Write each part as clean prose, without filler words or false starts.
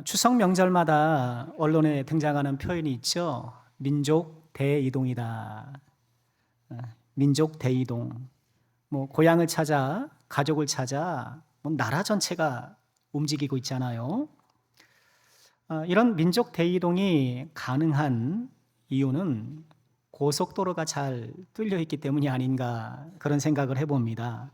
추석 명절마다 언론에 등장하는 표현이 있죠. 민족 대이동이다. 민족 대이동. 고향을 찾아, 가족을 찾아, 나라 전체가 움직이고 있잖아요. 이런 민족 대이동이 가능한 이유는 고속도로가 잘 뚫려 있기 때문이 아닌가 그런 생각을 해봅니다.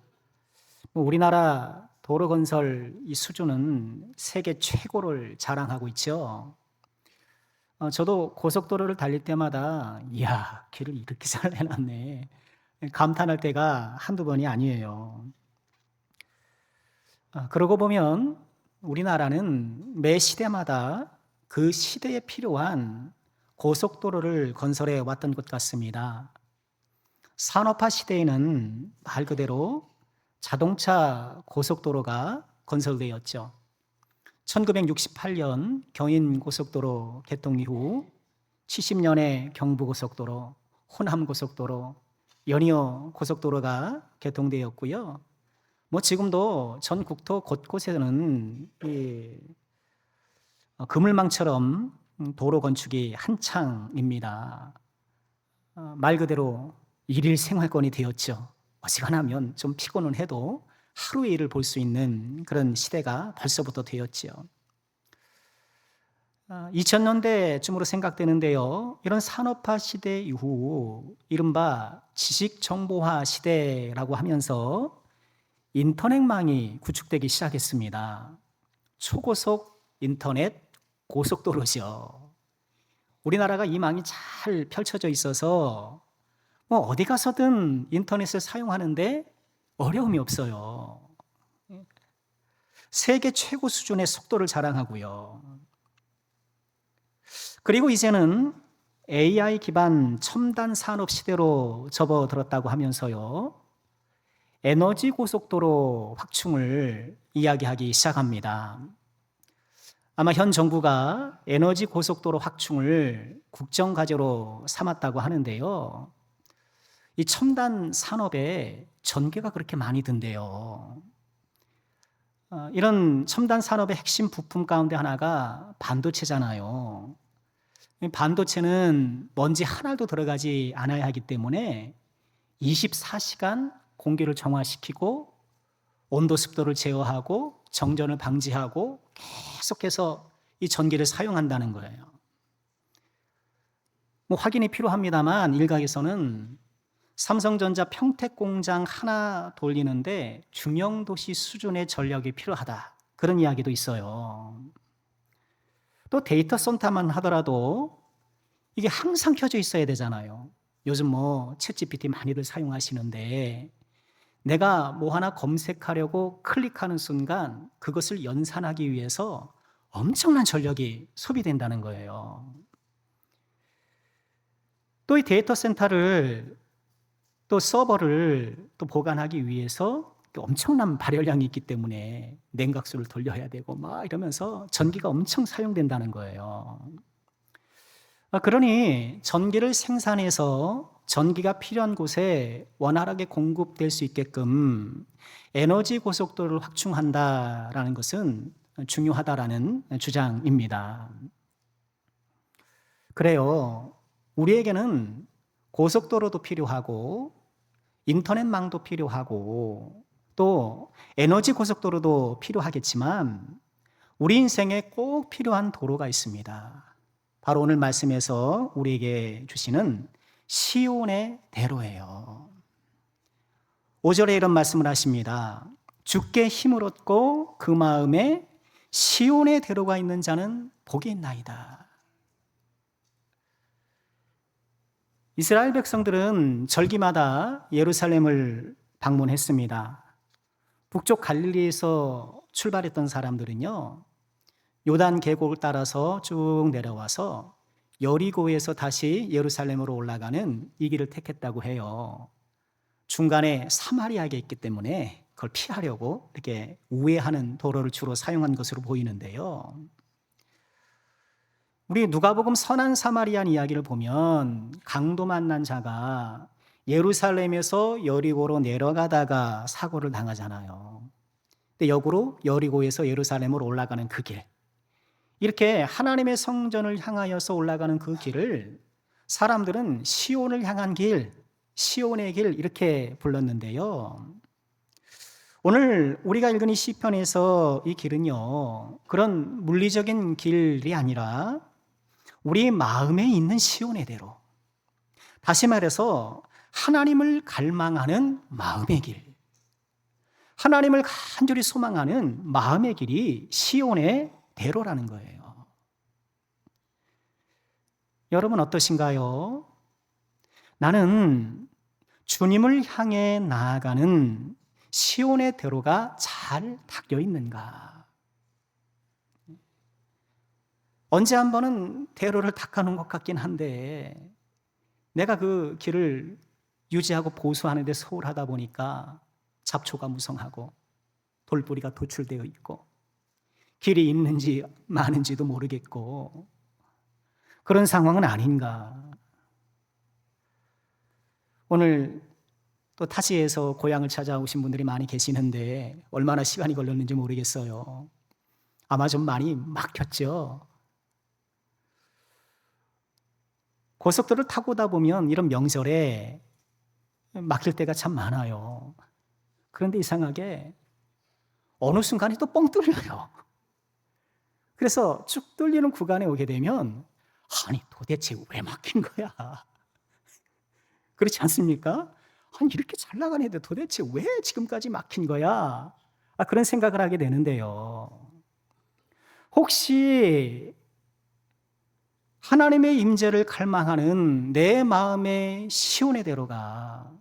우리나라 도로 건설 이 수준은 세계 최고를 자랑하고 있죠. 저도 고속도로를 달릴 때마다 이야, 길을 이렇게 잘 해놨네, 감탄할 때가 한두 번이 아니에요. 그러고 보면 우리나라는 매 시대마다 그 시대에 필요한 고속도로를 건설해 왔던 것 같습니다. 산업화 시대에는 말 그대로 자동차 고속도로가 건설되었죠. 1968년 경인고속도로 개통 이후 70년에 경부고속도로, 호남고속도로, 연이어 고속도로가 개통되었고요. 지금도 전 국토 곳곳에는 그물망처럼 도로 건축이 한창입니다. 말 그대로 일일 생활권이 되었죠. 어지간하면 좀 피곤은 해도 하루의 일을 볼 수 있는 그런 시대가 벌써부터 되었지요. 2000년대쯤으로 생각되는데요. 이런 산업화 시대 이후 이른바 지식정보화 시대라고 하면서 인터넷망이 구축되기 시작했습니다. 초고속 인터넷 고속도로죠. 우리나라가 이 망이 잘 펼쳐져 있어서 어디 가서든 인터넷을 사용하는데 어려움이 없어요. 세계 최고 수준의 속도를 자랑하고요. 그리고 이제는 AI 기반 첨단 산업 시대로 접어들었다고 하면서요. 에너지 고속도로 확충을 이야기하기 시작합니다. 아마 현 정부가 에너지 고속도로 확충을 국정과제로 삼았다고 하는데요. 이 첨단 산업에 전기가 그렇게 많이 든대요. 이런 첨단 산업의 핵심 부품 가운데 하나가 반도체잖아요. 반도체는 먼지 하나도 들어가지 않아야 하기 때문에 24시간 공기를 정화시키고 온도 습도를 제어하고 정전을 방지하고 계속해서 이 전기를 사용한다는 거예요. 확인이 필요합니다만 일각에서는 삼성전자 평택 공장 하나 돌리는데 중형도시 수준의 전력이 필요하다, 그런 이야기도 있어요. 또 데이터 센터만 하더라도 이게 항상 켜져 있어야 되잖아요. 요즘 챗 GPT 많이들 사용하시는데 내가 하나 검색하려고 클릭하는 순간 그것을 연산하기 위해서 엄청난 전력이 소비된다는 거예요. 또 이 데이터 센터를 또 서버를 또 보관하기 위해서 엄청난 발열량이 있기 때문에 냉각수를 돌려야 되고 이러면서 전기가 엄청 사용된다는 거예요. 그러니 전기를 생산해서 전기가 필요한 곳에 원활하게 공급될 수 있게끔 에너지 고속도로를 확충한다라는 것은 중요하다라는 주장입니다. 그래요. 우리에게는 고속도로도 필요하고 인터넷망도 필요하고 또 에너지 고속도로도 필요하겠지만 우리 인생에 꼭 필요한 도로가 있습니다. 바로 오늘 말씀에서 우리에게 주시는 시온의 대로예요. 5절에 이런 말씀을 하십니다. 주께 힘을 얻고 그 마음에 시온의 대로가 있는 자는 복이 있나이다. 이스라엘 백성들은 절기마다 예루살렘을 방문했습니다. 북쪽 갈릴리에서 출발했던 사람들은요, 요단 계곡을 따라서 쭉 내려와서 여리고에서 다시 예루살렘으로 올라가는 이 길을 택했다고 해요. 중간에 사마리아가 있기 때문에 그걸 피하려고 이렇게 우회하는 도로를 주로 사용한 것으로 보이는데요. 우리 누가복음 선한 사마리안 이야기를 보면 강도 만난 자가 예루살렘에서 여리고로 내려가다가 사고를 당하잖아요. 근데 역으로 여리고에서 예루살렘으로 올라가는 그 길, 이렇게 하나님의 성전을 향하여서 올라가는 그 길을 사람들은 시온을 향한 길, 시온의 길 이렇게 불렀는데요. 오늘 우리가 읽은 이 시편에서 이 길은요, 그런 물리적인 길이 아니라 우리 마음에 있는 시온의 대로, 다시 말해서 하나님을 갈망하는 마음의 길, 하나님을 간절히 소망하는 마음의 길이 시온의 대로라는 거예요. 여러분 어떠신가요? 나는 주님을 향해 나아가는 시온의 대로가 잘 닦여 있는가? 언제 한 번은 대로를 닦아놓은 것 같긴 한데 내가 그 길을 유지하고 보수하는 데 소홀하다 보니까 잡초가 무성하고 돌뿌리가 도출되어 있고 길이 있는지 많은지도 모르겠고 그런 상황은 아닌가? 오늘 또 타지에서 고향을 찾아오신 분들이 많이 계시는데 얼마나 시간이 걸렸는지 모르겠어요. 아마 좀 많이 막혔죠. 고속도로를 타고 오다 보면 이런 명절에 막힐 때가 참 많아요. 그런데 이상하게 어느 순간에 또 뻥 뚫려요. 그래서 쭉 뚫리는 구간에 오게 되면 아니 도대체 왜 막힌 거야? 그렇지 않습니까? 아니 이렇게 잘 나가는데 도대체 왜 지금까지 막힌 거야? 그런 생각을 하게 되는데요. 혹시 하나님의 임재를 갈망하는 내 마음의 시온의 대로가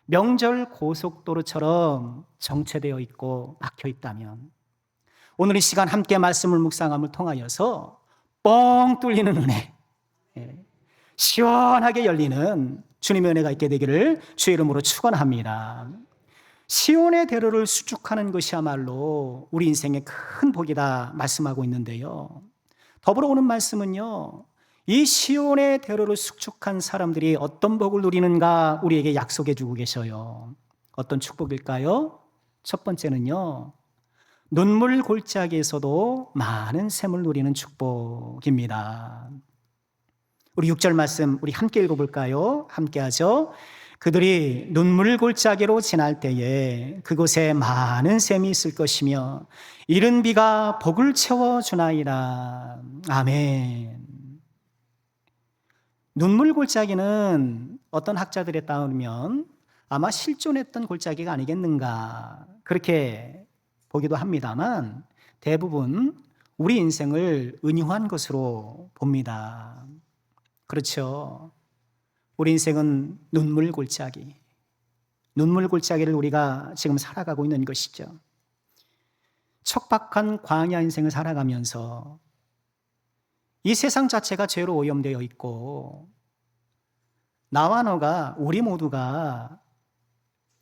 명절 고속도로처럼 정체되어 있고 막혀 있다면 오늘 이 시간 함께 말씀을 묵상함을 통하여서 뻥 뚫리는 은혜, 시원하게 열리는 주님의 은혜가 있게 되기를 주의 이름으로 축원합니다. 시온의 대로를 수축하는 것이야말로 우리 인생의 큰 복이다 말씀하고 있는데요. 더불어 오는 말씀은요, 이 시온의 대로를 수축한 사람들이 어떤 복을 누리는가 우리에게 약속해 주고 계셔요. 어떤 축복일까요? 첫 번째는요, 눈물 골짜기에서도 많은 샘을 누리는 축복입니다. 우리 6절 말씀 우리 함께 읽어볼까요? 함께 하죠. 그들이 눈물 골짜기로 지날 때에 그곳에 많은 샘이 있을 것이며 이른 비가 복을 채워주나이다. 아멘. 눈물 골짜기는 어떤 학자들에 따르면 아마 실존했던 골짜기가 아니겠는가 그렇게 보기도 합니다만 대부분 우리 인생을 은유한 것으로 봅니다. 그렇죠. 우리 인생은 눈물 골짜기, 눈물 골짜기를 우리가 지금 살아가고 있는 것이죠. 척박한 광야 인생을 살아가면서 이 세상 자체가 죄로 오염되어 있고 나와 너가 우리 모두가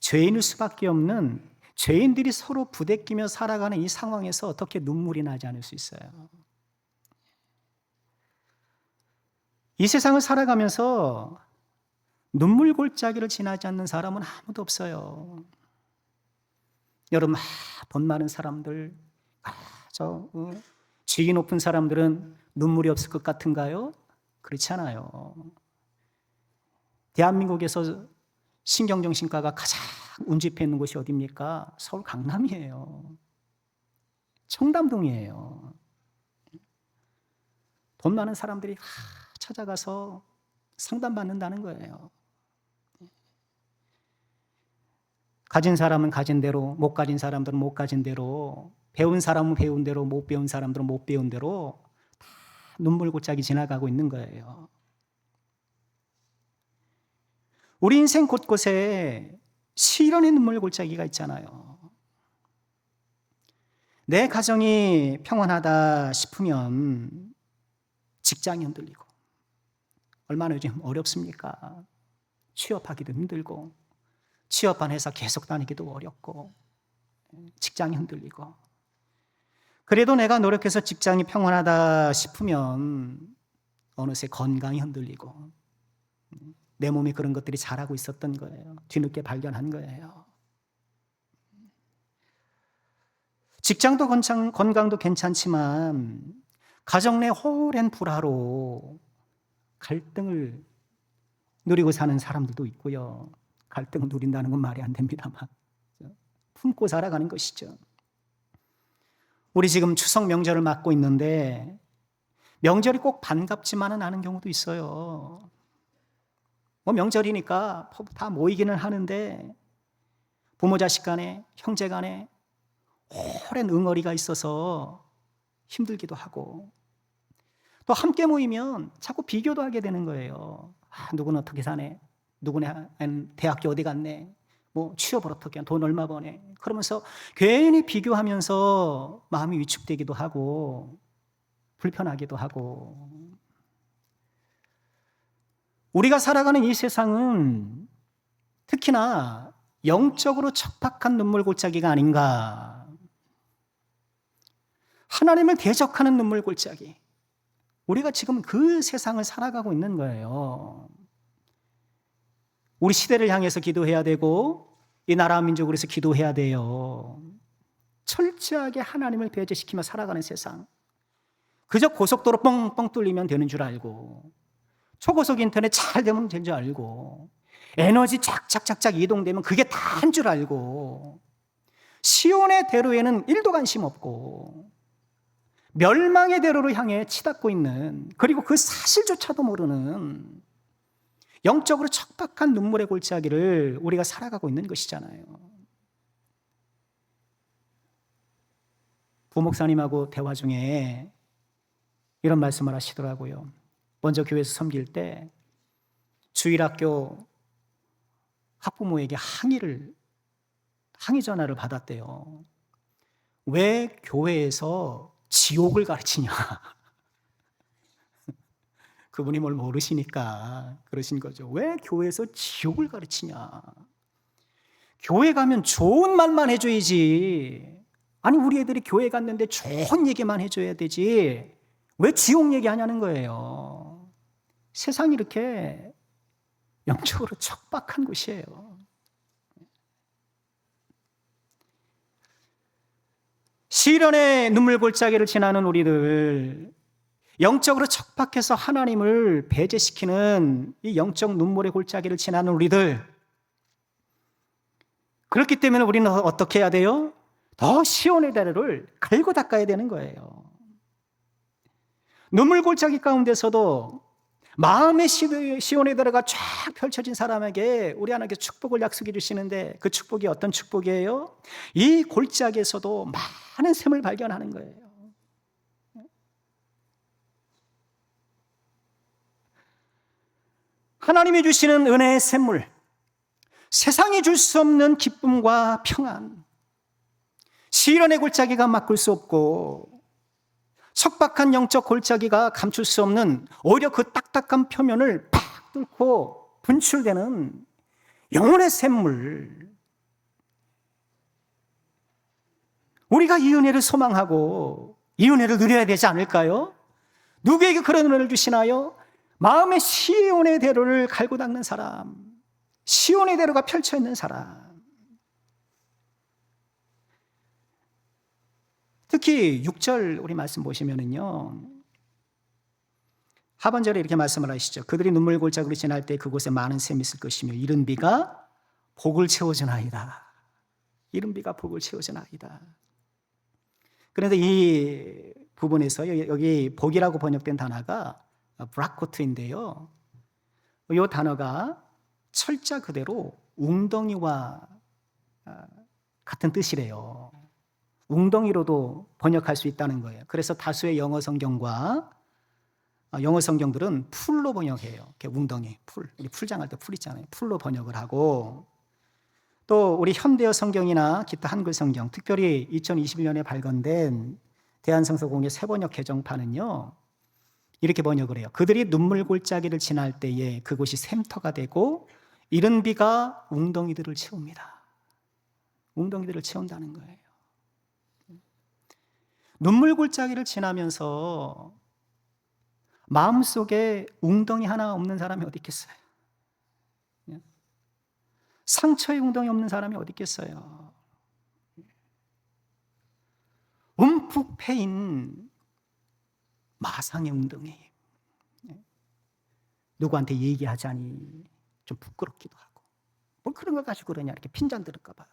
죄인일 수밖에 없는 죄인들이 서로 부대끼며 살아가는 이 상황에서 어떻게 눈물이 나지 않을 수 있어요? 이 세상을 살아가면서 눈물 골짜기를 지나지 않는 사람은 아무도 없어요. 여러분, 돈 많은 사람들, 지위 높은 사람들은 눈물이 없을 것 같은가요? 그렇지 않아요. 대한민국에서 신경정신과가 가장 운집해 있는 곳이 어디입니까? 서울 강남이에요. 청담동이에요. 돈 많은 사람들이 찾아가서 상담받는다는 거예요. 가진 사람은 가진 대로, 못 가진 사람들은 못 가진 대로, 배운 사람은 배운 대로, 못 배운 사람들은 못 배운 대로 다 눈물 골짜기 지나가고 있는 거예요. 우리 인생 곳곳에 시련의 눈물 골짜기가 있잖아요. 내 가정이 평안하다 싶으면 직장이 흔들리고 얼마나 요즘 어렵습니까? 취업하기도 힘들고 취업한 회사 계속 다니기도 어렵고 직장이 흔들리고 그래도 내가 노력해서 직장이 평안하다 싶으면 어느새 건강이 흔들리고 내 몸에 그런 것들이 자라고 있었던 거예요. 뒤늦게 발견한 거예요. 직장도 건강도 괜찮지만 가정 내 오랜 불화로 갈등을 누리고 사는 사람들도 있고요. 갈등을 누린다는 건 말이 안 됩니다만 품고 살아가는 것이죠. 우리 지금 추석 명절을 맞고 있는데 명절이 꼭 반갑지만은 않은 경우도 있어요. 뭐 명절이니까 다 모이기는 하는데 부모 자식 간에 형제 간에 오랜 응어리가 있어서 힘들기도 하고, 또 함께 모이면 자꾸 비교도 하게 되는 거예요. 누구는 어떻게 사네, 누구는 대학교 어디 갔네, 뭐 취업을 어떻게, 돈 얼마 버네, 그러면서 괜히 비교하면서 마음이 위축되기도 하고 불편하기도 하고. 우리가 살아가는 이 세상은 특히나 영적으로 척박한 눈물 골짜기가 아닌가. 하나님을 대적하는 눈물 골짜기. 우리가 지금 그 세상을 살아가고 있는 거예요. 우리 시대를 향해서 기도해야 되고 이 나라와 민족을 위해서 기도해야 돼요. 철저하게 하나님을 배제시키며 살아가는 세상. 그저 고속도로 뻥뻥 뚫리면 되는 줄 알고, 초고속 인터넷 잘 되면 된 줄 알고, 에너지 쫙쫙쫙쫙 이동되면 그게 다인 줄 알고, 시온의 대로에는 1도 관심 없고 멸망의 대로로 향해 치닫고 있는, 그리고 그 사실조차도 모르는 영적으로 척박한 눈물의 골짜기를 우리가 살아가고 있는 것이잖아요. 부목사님하고 대화 중에 이런 말씀을 하시더라고요. 먼저 교회에서 섬길 때 주일학교 학부모에게 항의 전화를 받았대요. 왜 교회에서 지옥을 가르치냐. 그분이 뭘 모르시니까 그러신 거죠. 왜 교회에서 지옥을 가르치냐. 교회 가면 좋은 말만 해줘야지. 아니, 우리 애들이 교회 갔는데 좋은 얘기만 해줘야 되지 왜 지옥 얘기하냐는 거예요. 세상이 이렇게 영적으로 척박한 곳이에요. 시련의 눈물 골짜기를 지나는 우리들, 영적으로 척박해서 하나님을 배제시키는 이 영적 눈물의 골짜기를 지나는 우리들, 그렇기 때문에 우리는 어떻게 해야 돼요? 더 시온의 대로를 갈고 닦아야 되는 거예요. 눈물 골짜기 가운데서도 마음의 시온의 대로가 쫙 펼쳐진 사람에게 우리 하나님께서 축복을 약속해 주시는데, 그 축복이 어떤 축복이에요? 이 골짜기에서도 많은 샘을 발견하는 거예요. 하나님이 주시는 은혜의 샘물, 세상이 줄 수 없는 기쁨과 평안, 시련의 골짜기가 막을 수 없고 척박한 영적 골짜기가 감출 수 없는, 오히려 그 딱딱한 표면을 팍 뚫고 분출되는 영혼의 샘물. 우리가 이 은혜를 소망하고 이 은혜를 누려야 되지 않을까요? 누구에게 그런 은혜를 주시나요? 마음의 시온의 대로를 갈고 닦는 사람, 시온의 대로가 펼쳐 있는 사람. 특히 6절 우리 말씀 보시면은요, 하반절에 이렇게 말씀을 하시죠. 그들이 눈물 골짜기로 지날 때 그곳에 많은 샘이 있을 것이며 이른 비가 복을 채워주나이다. 이른 비가 복을 채워주나이다. 그런데 이 부분에서 여기 복이라고 번역된 단어가 브라코트인데요, 이 단어가 철자 그대로 웅덩이와 같은 뜻이래요. 웅덩이로도 번역할 수 있다는 거예요. 그래서 다수의 영어 성경과 영어 성경들은 풀로 번역해요. 이렇게 웅덩이, 풀, 풀장할 때 풀 있잖아요. 풀로 번역을 하고, 또 우리 현대어 성경이나 기타 한글 성경, 특별히 2021년에 발간된 대한성서공회 새번역 개정판은요, 이렇게 번역을 해요. 그들이 눈물 골짜기를 지날 때에 그곳이 샘터가 되고 이른 비가 웅덩이들을 채웁니다. 웅덩이들을 채운다는 거예요. 눈물 골짜기를 지나면서 마음속에 웅덩이 하나 없는 사람이 어디 있겠어요? 상처의 웅덩이 없는 사람이 어디 있겠어요? 움푹 패인 마상의 웅덩이. 누구한테 얘기하자니 좀 부끄럽기도 하고, 뭘 그런 걸 가지고 그러냐, 이렇게 핀잔 들을까 봐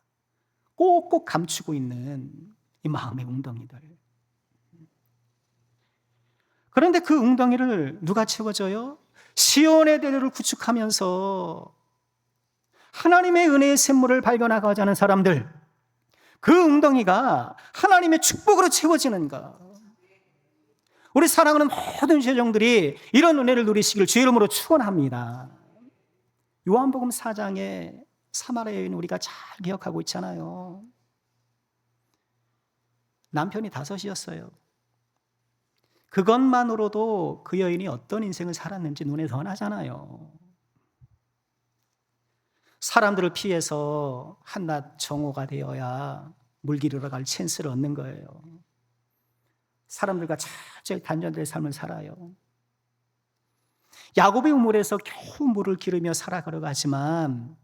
꼭꼭 감추고 있는 이 마음의 웅덩이들. 그런데 그 웅덩이를 누가 채워줘요? 시온의 대로를 구축하면서 하나님의 은혜의 샘물을 발견하고자 하는 사람들, 그 웅덩이가 하나님의 축복으로 채워지는가. 우리 사랑하는 모든 제정들이 이런 은혜를 누리시길 주의 이름으로 축원합니다. 요한복음 4장의 사마리아 여인 우리가 잘 기억하고 있잖아요. 남편이 5이었어요. 그것만으로도 그 여인이 어떤 인생을 살았는지 눈에 선하잖아요. 사람들을 피해서 한낱 정오가 되어야 물길으로 갈 찬스를 얻는 거예요. 사람들과 잘 단절될 삶을 살아요. 야곱의 우물에서 겨우 물을 기르며 살아가려고 하지만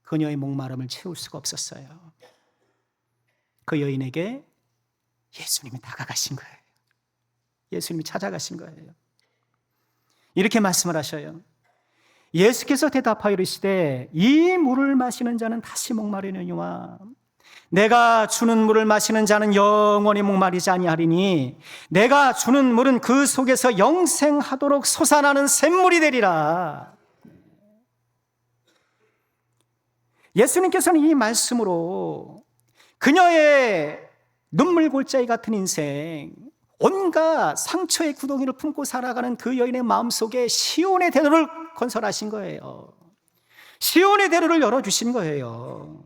그녀의 목마름을 채울 수가 없었어요. 그 여인에게 예수님이 다가가신 거예요. 예수님이 찾아가신 거예요. 이렇게 말씀을 하셔요. 예수께서 대답하여 이르시되 이 물을 마시는 자는 다시 목마르느니와 내가 주는 물을 마시는 자는 영원히 목마르지 아니하리니 내가 주는 물은 그 속에서 영생하도록 솟아나는 샘물이 되리라. 예수님께서는 이 말씀으로 그녀의 눈물 골짜기 같은 인생, 온갖 상처의 구덩이를 품고 살아가는 그 여인의 마음속에 시온의 대로를 건설하신 거예요. 시온의 대로를 열어주신 거예요.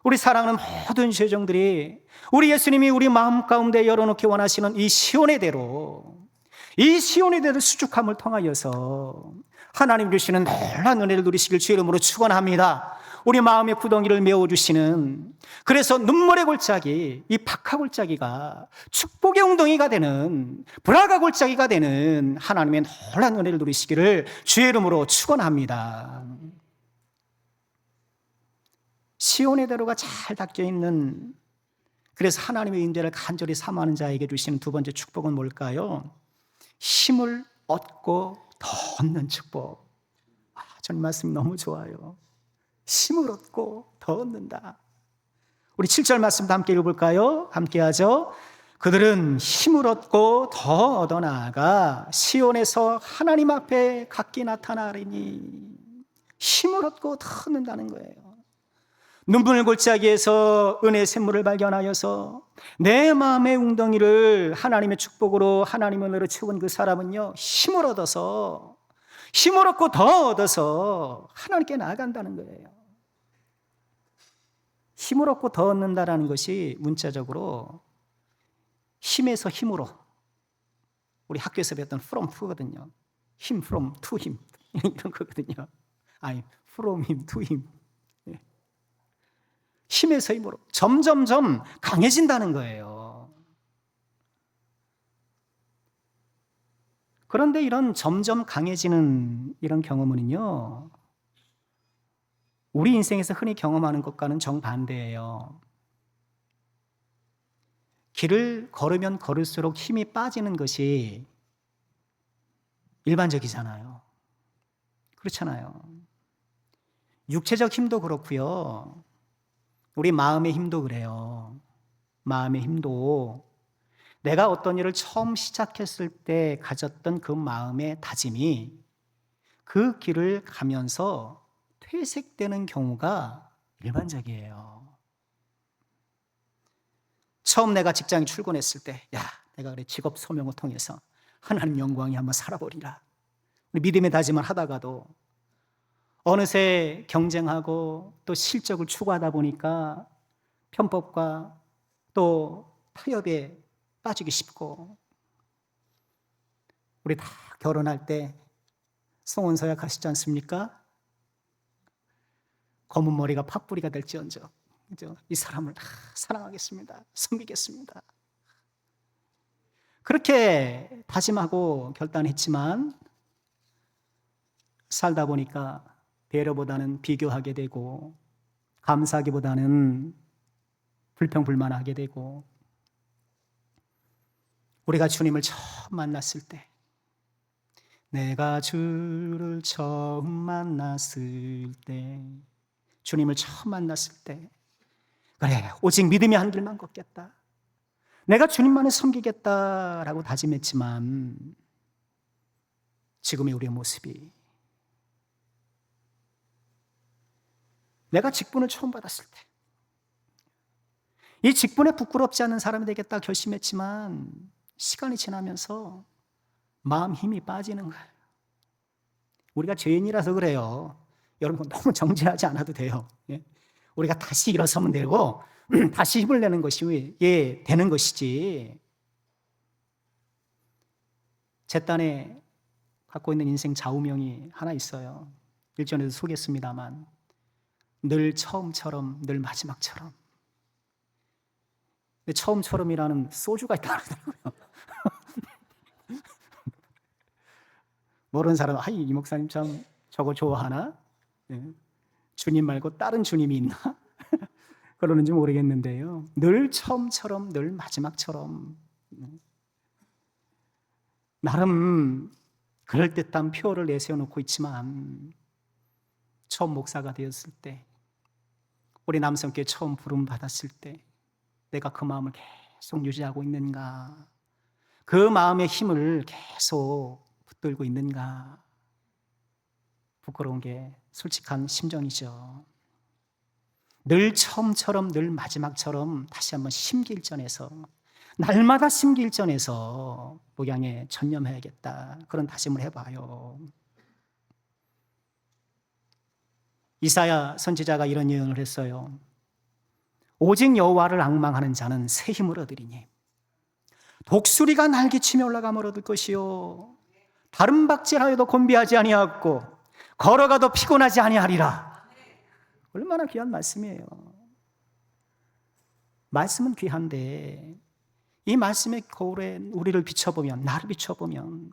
우리 사랑하는 모든 죄정들이 우리 예수님이 우리 마음 가운데 열어놓기 원하시는 이 시온의 대로, 이 시온의 대로 수축함을 통하여서 하나님 주시는 놀라운 은혜를 누리시길 주의 이름으로 축원합니다. 우리 마음의 구덩이를 메워주시는, 그래서 눈물의 골짜기, 이 박하 골짜기가 축복의 웅덩이가 되는, 브라가 골짜기가 되는 하나님의 놀라운 은혜를 누리시기를 주의 이름으로 축원합니다. 시온의 대로가 잘 닦여 있는, 그래서 하나님의 임재를 간절히 사모하는 자에게 주시는 두 번째 축복은 뭘까요? 힘을 얻고 더 얻는 축복. 저는 말씀이 너무 좋아요. 힘을 얻고 더 얻는다. 우리 7절 말씀도 함께 읽어볼까요? 함께 하죠. 그들은 힘을 얻고 더 얻어나아가 시온에서 하나님 앞에 각기 나타나리니. 힘을 얻고 더 얻는다는 거예요. 눈물 골짜기에서 은혜의 샘물을 발견하여서 내 마음의 웅덩이를 하나님의 축복으로, 하나님의 은혜로 채운 그 사람은요, 힘을 얻어서, 힘을 얻고 더 얻어서 하나님께 나아간다는 거예요. 힘을 얻고 더 얻는다라는 것이 문자적으로 힘에서 힘으로, 우리 학교에서 배웠던 from to거든요. 힘 from to him 이런 거거든요. 아니 from him to him. 힘에서 힘으로 점점점 강해진다는 거예요. 그런데 이런 점점 강해지는 이런 경험은요, 우리 인생에서 흔히 경험하는 것과는 정반대예요. 길을 걸으면 걸을수록 힘이 빠지는 것이 일반적이잖아요. 그렇잖아요. 육체적 힘도 그렇고요. 우리 마음의 힘도 그래요. 마음의 힘도 내가 어떤 일을 처음 시작했을 때 가졌던 그 마음의 다짐이 그 길을 가면서 퇴색되는 경우가 일반적이에요. 처음 내가 직장에 출근했을 때, 내가 그래 직업 소명을 통해서 하나님 영광이 한번 살아보리라. 우리 믿음의 다짐을 하다가도 어느새 경쟁하고 또 실적을 추구하다 보니까 편법과 또 타협에 빠지기 쉽고, 우리 다 결혼할 때 송원서약 하시지 않습니까? 검은 머리가 팥뿌리가 될지언정, 그죠? 이 사람을 사랑하겠습니다. 섬기겠습니다. 그렇게 다짐하고 결단했지만 살다 보니까 배려보다는 비교하게 되고, 감사하기보다는 불평불만하게 되고, 우리가 주님을 처음 만났을 때, 내가 주를 처음 만났을 때, 주님을 처음 만났을 때, 그래, 오직 믿음의 한 길만 걷겠다, 내가 주님만을 섬기겠다라고 다짐했지만, 지금의 우리의 모습이, 내가 직분을 처음 받았을 때, 이 직분에 부끄럽지 않은 사람이 되겠다 결심했지만, 시간이 지나면서 마음 힘이 빠지는 거예요. 우리가 죄인이라서 그래요. 여러분 너무 정죄하지 않아도 돼요. 우리가 다시 일어서면 되고 다시 힘을 내는 것이 되는 것이지. 제 딴에 갖고 있는 인생 좌우명이 하나 있어요. 일전에도 소개했습니다만, 늘 처음처럼 늘 마지막처럼. 근데 처음처럼이라는 소주가 있다고 그러더라고요. 모르는 사람은 이 목사님 참 저거 좋아하나? 주님 말고 다른 주님이 있나? 그러는지 모르겠는데요. 늘 처음처럼 늘 마지막처럼. 나름 그럴듯한 표를 내세워놓고 있지만, 처음 목사가 되었을 때, 우리 남성께 처음 부름 받았을 때, 내가 그 마음을 계속 유지하고 있는가? 그 마음의 힘을 계속 붙들고 있는가? 부끄러운 게 솔직한 심정이죠. 늘 처음처럼 늘 마지막처럼 다시 한번 심기일전에서, 날마다 심기일전에서 목양에 전념해야겠다, 그런 다짐을 해봐요. 이사야 선지자가 이런 예언을 했어요. 오직 여호와를 앙망하는 자는 새 힘을 얻으리니 독수리가 날개치며 올라가며 얻을 것이요 다른 박질하여도 곤비하지 아니하고 걸어가도 피곤하지 아니하리라. 얼마나 귀한 말씀이에요. 말씀은 귀한데 이 말씀의 거울에 우리를 비춰보면, 나를 비춰보면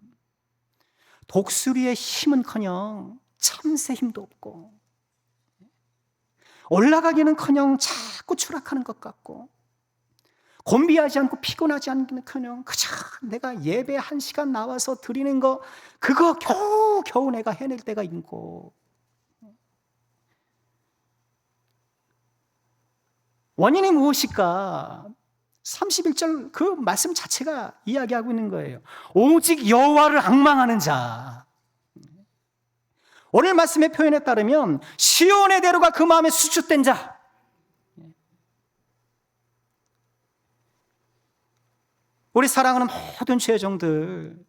독수리의 힘은커녕 참새 힘도 없고, 올라가기는커녕 자꾸 추락하는 것 같고, 곤비하지 않고 피곤하지 않기는커녕 그저 내가 예배 1시간 나와서 드리는 거, 그거 겨우 내가 해낼 때가 있고, 원인이 무엇일까? 31절 그 말씀 자체가 이야기하고 있는 거예요. 오직 여호와를 앙망하는 자. 오늘 말씀의 표현에 따르면 시온의 대로가 그 마음에 수축된 자. 우리 사랑하는 모든 죄종들,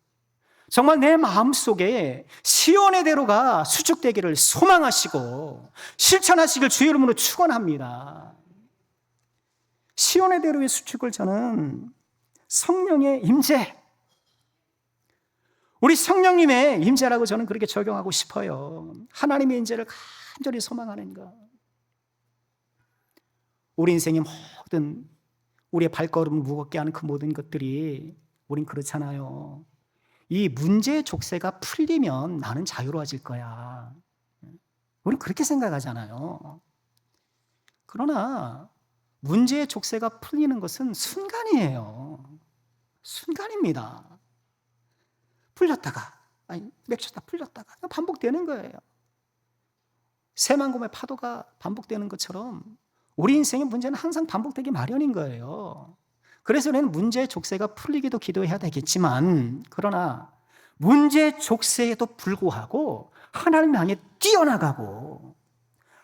정말 내 마음속에 시온의 대로가 수축되기를 소망하시고 실천하시길 주의 이름으로 축원합니다. 시온의 대로의 수축을 저는 성령의 임재, 우리 성령님의 임재라고 저는 그렇게 적용하고 싶어요. 하나님의 임재를 간절히 소망하는 것. 우리 인생의 모든, 우리의 발걸음을 무겁게 하는 그 모든 것들이, 우린 그렇잖아요. 이 문제의 족쇄가 풀리면 나는 자유로워질 거야. 우린 그렇게 생각하잖아요. 그러나 문제의 족쇄가 풀리는 것은 순간이에요. 순간입니다. 풀렸다가, 맥혔다 풀렸다가 반복되는 거예요. 새만금의 파도가 반복되는 것처럼 우리 인생의 문제는 항상 반복되기 마련인 거예요. 그래서 우리는 문제의 족쇄가 풀리기도 기도해야 되겠지만, 그러나 문제의 족쇄에도 불구하고 하나님 향해 뛰어나가고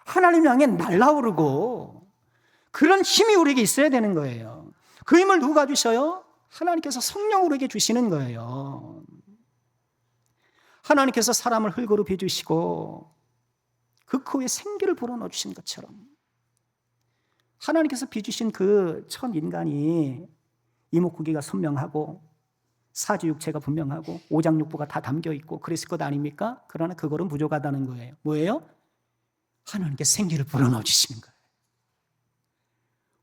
하나님 향해 날아오르고, 그런 힘이 우리에게 있어야 되는 거예요. 그 힘을 누가 주셔요? 하나님께서 성령 우리에게 주시는 거예요. 하나님께서 사람을 흙으로 빚으시고 그 코에 생기를 불어넣어 주신 것처럼, 하나님께서 빚으신 그 첫 인간이 이목구기가 선명하고 사지육체가 분명하고 오장육부가 다 담겨 있고 그랬을 것 아닙니까? 그러나 그거는 부족하다는 거예요. 뭐예요? 하나님께서 생기를 불어넣어 주시는 거예요.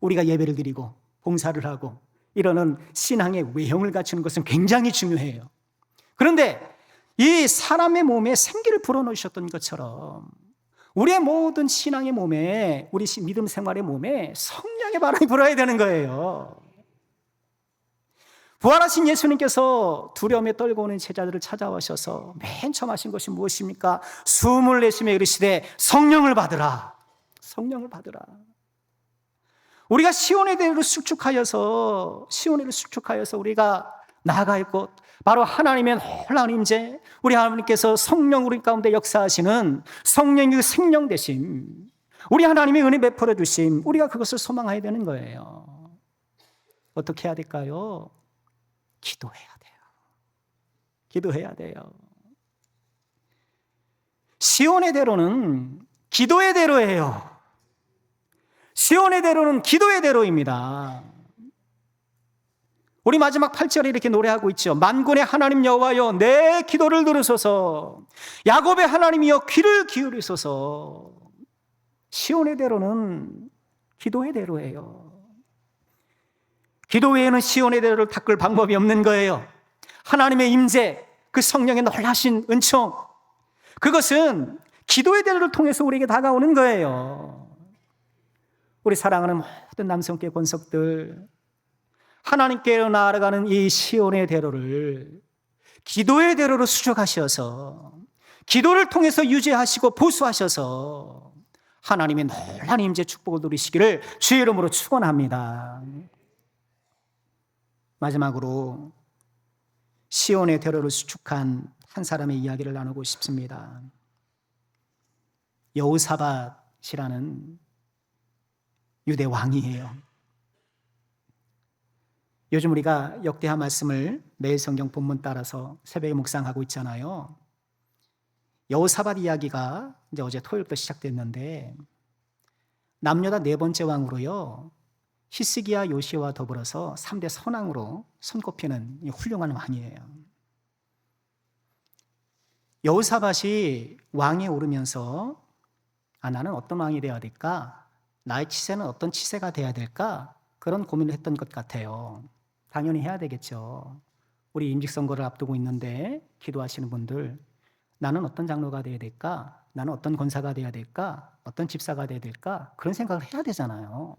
우리가 예배를 드리고 봉사를 하고 이러는 신앙의 외형을 갖추는 것은 굉장히 중요해요. 그런데 이 사람의 몸에 생기를 불어넣으셨던 것처럼 우리의 모든 신앙의 몸에, 우리 믿음 생활의 몸에 성령의 바람이 불어야 되는 거예요. 부활하신 예수님께서 두려움에 떨고 오는 제자들을 찾아오셔서 맨 처음 하신 것이 무엇입니까? 숨을 내쉬며 이르시되 성령을 받으라. 성령을 받으라. 우리가 시온의 대로를 수축하여서 우리가 나아갈 곳, 바로 하나님의 놀라운 임재, 우리 하나님께서 성령 우리 가운데 역사하시는 성령의 그 생명 되심, 우리 하나님의 은혜 베풀어 주심, 우리가 그것을 소망해야 되는 거예요. 어떻게 해야 될까요? 기도해야 돼요. 기도해야 돼요. 시온의 대로는 기도의 대로예요. 시온의 대로는 기도의 대로입니다. 우리 마지막 8절에 이렇게 노래하고 있죠. 만군의 하나님 여호와여 내 기도를 들으소서, 야곱의 하나님이여 귀를 기울이소서. 시온의 대로는 기도의 대로예요. 기도 외에는 시온의 대로를 닦을 방법이 없는 거예요. 하나님의 임재, 그 성령의 놀라신 은총, 그것은 기도의 대로를 통해서 우리에게 다가오는 거예요. 우리 사랑하는 모든 남성계 권속들, 하나님께로 나아가는 이 시온의 대로를 기도의 대로로 수족하셔서 기도를 통해서 유지하시고 보수하셔서 하나님의 놀라운 임재 축복을 누리시기를 주의 이름으로 축원합니다. 마지막으로 시온의 대로를 수축한 한 사람의 이야기를 나누고 싶습니다. 여호사밧이라는 유대 왕이에요. 요즘 우리가 역대하 말씀을 매일 성경 본문 따라서 새벽에 묵상하고 있잖아요. 여호사밧 이야기가 이제 어제 토요일부터 시작됐는데 남유다 네 번째 왕으로요, 히스기야 요시와 더불어서 3대 선왕으로 손꼽히는 훌륭한 왕이에요. 여호사밧이 왕에 오르면서 나는 어떤 왕이 되어야 될까? 나의 치세는 어떤 치세가 되어야 될까? 그런 고민을 했던 것 같아요. 당연히 해야 되겠죠. 우리 임직선거를 앞두고 있는데 기도하시는 분들, 나는 어떤 장로가 되어야 될까? 나는 어떤 권사가 되어야 될까? 어떤 집사가 되어야 될까? 그런 생각을 해야 되잖아요.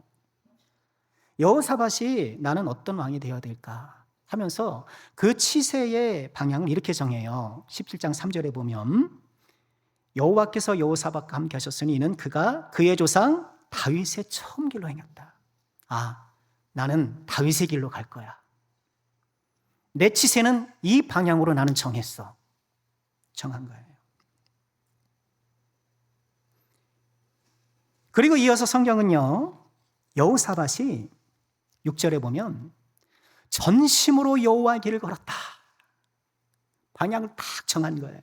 여호사밧이 나는 어떤 왕이 되어야 될까 하면서 그 치세의 방향을 이렇게 정해요. 17장 3절에 보면 여호와께서 여호사밧과 함께 하셨으니 이는 그가 그의 조상 다윗의 처음 길로 행했다. 나는 다윗의 길로 갈 거야. 내 치세는 이 방향으로 나는 정했어. 정한 거예요. 그리고 이어서 성경은요, 여호사밧이 6절에 보면 전심으로 여호와의 길을 걸었다. 방향을 딱 정한 거예요.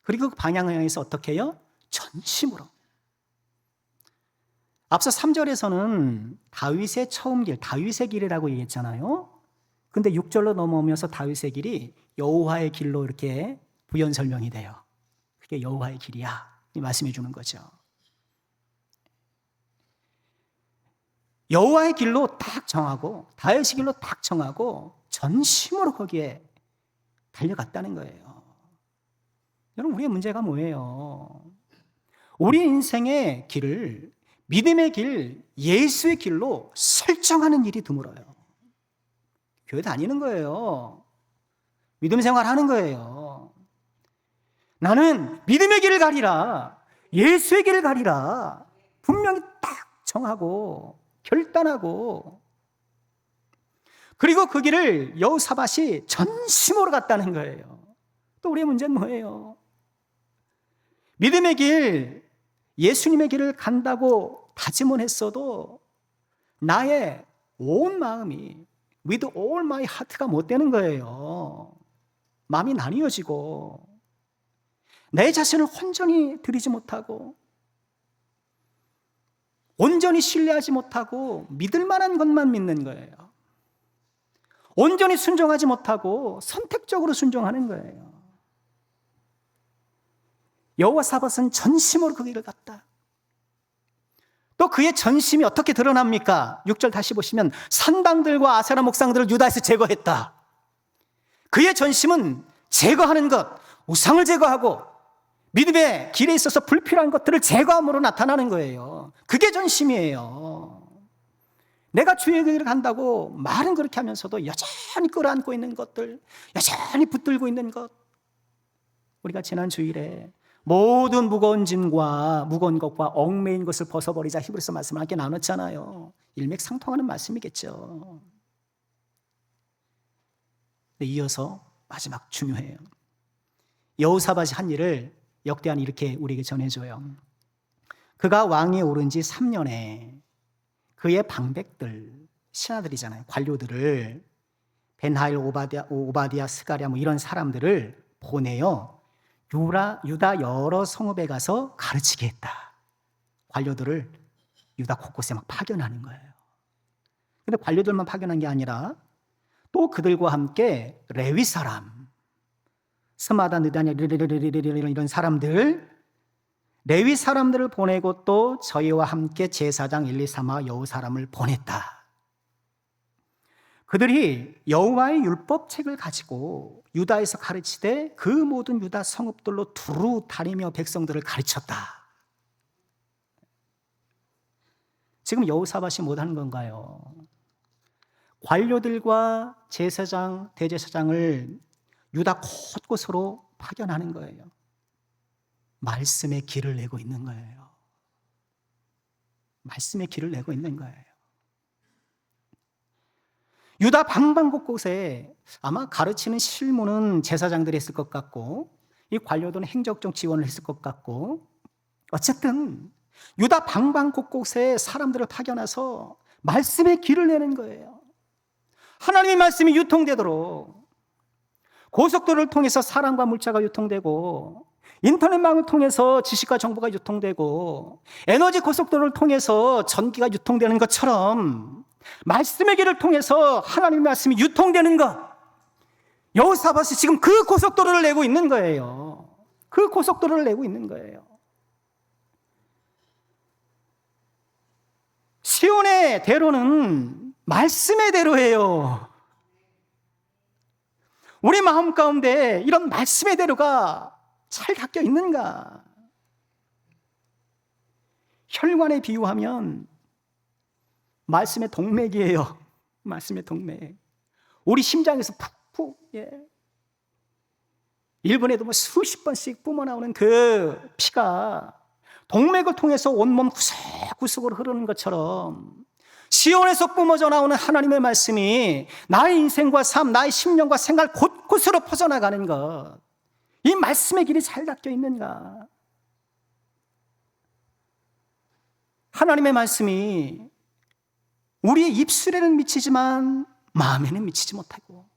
그리고 그 방향을 향해서 어떻게 해요? 전심으로. 앞서 3절에서는 다윗의 처음 길, 다윗의 길이라고 얘기했잖아요. 근데 6절로 넘어오면서 다윗의 길이 여호와의 길로 이렇게 부연 설명이 돼요. 그게 여호와의 길이야, 이 말씀해 주는 거죠. 여호와의 길로 딱 정하고 다윗의 길로 딱 정하고 전심으로 거기에 달려갔다는 거예요. 여러분, 우리의 문제가 뭐예요? 우리 인생의 길을, 믿음의 길, 예수의 길로 설정하는 일이 드물어요. 교회 다니는 거예요. 믿음 생활하는 거예요. 나는 믿음의 길을 가리라, 예수의 길을 가리라 분명히 딱 정하고 결단하고, 그리고 그 길을 여호사밧이 전심으로 갔다는 거예요. 또 우리의 문제는 뭐예요? 믿음의 길, 예수님의 길을 간다고 다짐은 했어도 나의 온 마음이 with all my heart가 못 되는 거예요. 마음이 나뉘어지고 내 자신을 온전히 드리지 못하고 온전히 신뢰하지 못하고 믿을 만한 것만 믿는 거예요. 온전히 순종하지 못하고 선택적으로 순종하는 거예요. 여호사밧은 전심으로 그 길을 갔다. 또 그의 전심이 어떻게 드러납니까? 6절 다시 보시면 산당들과 아세라 목상들을 유다에서 제거했다. 그의 전심은 제거하는 것, 우상을 제거하고 믿음의 길에 있어서 불필요한 것들을 제거함으로 나타나는 거예요. 그게 전심이에요. 내가 주의 길을 간다고 말은 그렇게 하면서도 여전히 끌어안고 있는 것들, 여전히 붙들고 있는 것. 우리가 지난 주일에 모든 무거운 짐과 무거운 것과 얽매인 것을 벗어버리자 히브리서 말씀을 함께 나눴잖아요. 일맥상통하는 말씀이겠죠. 이어서 마지막 중요해요. 여호사밧이 한 일을 역대하니 이렇게 우리에게 전해줘요. 그가 왕위에 오른 지 3년에 그의 방백들, 신하들이잖아요. 관료들을 벤하일, 오바디아, 스가랴 뭐 이런 사람들을 보내요. 유다 여러 성읍에 가서 가르치게 했다. 관료들을 유다 곳곳에 막 파견하는 거예요. 근데 관료들만 파견한 게 아니라 또 그들과 함께 레위 사람, 스마다, 느다냐, 이런 사람들, 레위 사람들을 보내고 또 저희와 함께 제사장 엘리사마 여호 사람을 보냈다. 그들이 여호와의 율법책을 가지고 유다에서 가르치되 그 모든 유다 성읍들로 두루 다니며 백성들을 가르쳤다. 지금 여호사밧이 못하는 건가요? 관료들과 제사장, 대제사장을 유다 곳곳으로 파견하는 거예요. 말씀의 길을 내고 있는 거예요. 말씀의 길을 내고 있는 거예요. 유다 방방곳곳에 아마 가르치는 실무는 제사장들이 했을 것 같고 이 관료들은 행정적 지원을 했을 것 같고 어쨌든 유다 방방곳곳에 사람들을 파견해서 말씀의 길을 내는 거예요. 하나님의 말씀이 유통되도록 고속도로를 통해서 사람과 물자가 유통되고 인터넷망을 통해서 지식과 정보가 유통되고 에너지 고속도로를 통해서 전기가 유통되는 것처럼 말씀의 길을 통해서 하나님의 말씀이 유통되는 것, 여호사밧이 지금 그 고속도로를 내고 있는 거예요. 그 고속도로를 내고 있는 거예요. 시온의 대로는 말씀의 대로예요. 우리 마음 가운데 이런 말씀의 대로가 잘 닦여 있는가? 혈관에 비유하면 말씀의 동맥이에요. 말씀의 동맥. 우리 심장에서 푹푹, 일본에도 뭐 수십 번씩 뿜어나오는 그 피가 동맥을 통해서 온몸 구석구석으로 흐르는 것처럼 시온에서 뿜어져 나오는 하나님의 말씀이 나의 인생과 삶, 나의 심령과 생활 곳곳으로 퍼져나가는 것. 이 말씀의 길이 잘 닦여 있는가? 하나님의 말씀이 우리의 입술에는 미치지만 마음에는 미치지 못하고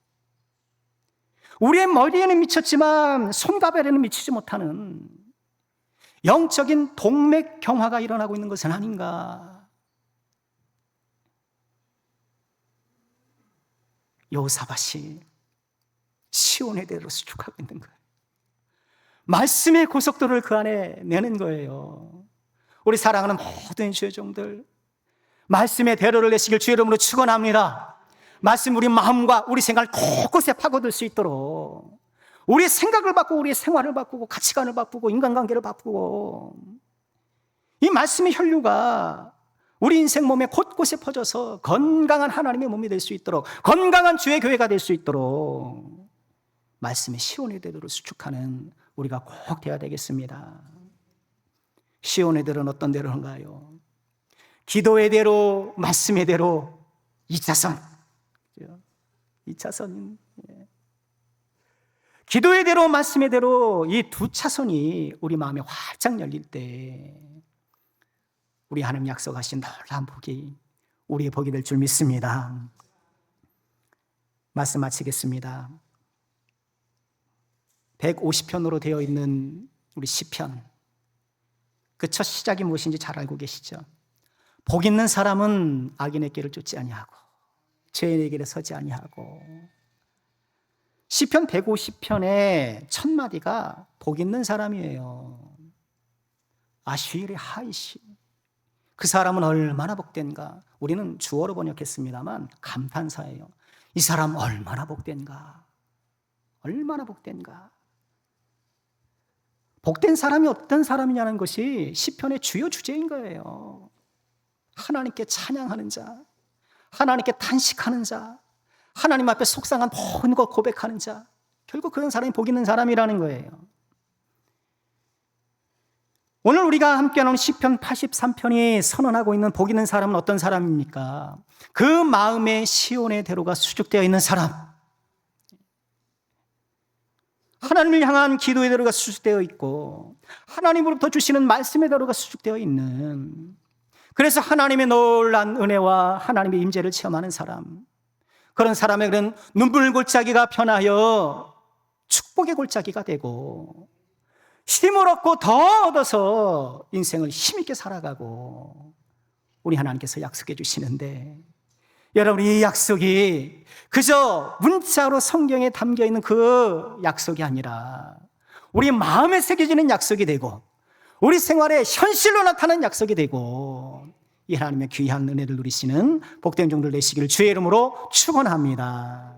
우리의 머리에는 미쳤지만 손가락에는 미치지 못하는 영적인 동맥 경화가 일어나고 있는 것은 아닌가? 여호사밧이 시온의 대로 수축하고 있는 거예요. 말씀의 고속도로를 그 안에 내는 거예요. 우리 사랑하는 모든 주의 종들, 말씀의 대로를 내시길 주의 이름으로 축원합니다. 말씀 우리 마음과 우리 생활 곳곳에 파고들 수 있도록 우리의 생각을 바꾸고 우리의 생활을 바꾸고 가치관을 바꾸고 인간관계를 바꾸고 이 말씀의 혈류가 우리 인생 몸에 곳곳에 퍼져서 건강한 하나님의 몸이 될 수 있도록 건강한 주의 교회가 될 수 있도록 말씀의 시온의 대로를 수축하는 우리가 꼭 되어야 되겠습니다. 시온의 대로는 어떤 대로인가요? 기도의 대로, 말씀의 대로, 2차선. 2차선. 기도의 대로, 말씀의 대로 이 두 차선이 우리 마음에 활짝 열릴 때 우리 하나님 약속하신 놀라운 복이 우리의 복이 될 줄 믿습니다. 말씀 마치겠습니다. 150편으로 되어 있는 우리 시편, 그 첫 시작이 무엇인지 잘 알고 계시죠? 복 있는 사람은 악인의 길을 쫓지 아니하고 죄인의 길에 서지 아니하고. 시편 150편의 첫 마디가 복 있는 사람이에요. 아쉬리 하이시, 그 사람은 얼마나 복된가. 우리는 주어로 번역했습니다만 감탄사예요. 이 사람 얼마나 복된가, 얼마나 복된가. 복된 사람이 어떤 사람이냐는 것이 시편의 주요 주제인 거예요. 하나님께 찬양하는 자, 하나님께 탄식하는 자, 하나님 앞에 속상한 모든 것 고백하는 자, 결국 그런 사람이 복 있는 사람이라는 거예요. 오늘 우리가 함께 나눈 시편 83편이 선언하고 있는 복 있는 사람은 어떤 사람입니까? 그 마음에 시온의 대로가 수축되어 있는 사람, 하나님을 향한 기도의 대로가 수축되어 있고 하나님으로부터 주시는 말씀의 대로가 수축되어 있는, 그래서 하나님의 놀라운 은혜와 하나님의 임재를 체험하는 사람, 그런 사람에게는 눈물 골짜기가 변하여 축복의 골짜기가 되고 힘을 얻고 더 얻어서 인생을 힘있게 살아가고, 우리 하나님께서 약속해 주시는데, 여러분, 이 약속이 그저 문자로 성경에 담겨있는 그 약속이 아니라 우리 마음에 새겨지는 약속이 되고 우리 생활에 현실로 나타나는 약속이 되고, 이 하나님의 귀한 은혜를 누리시는 복된 종들 되시기를 주의 이름으로 축원합니다.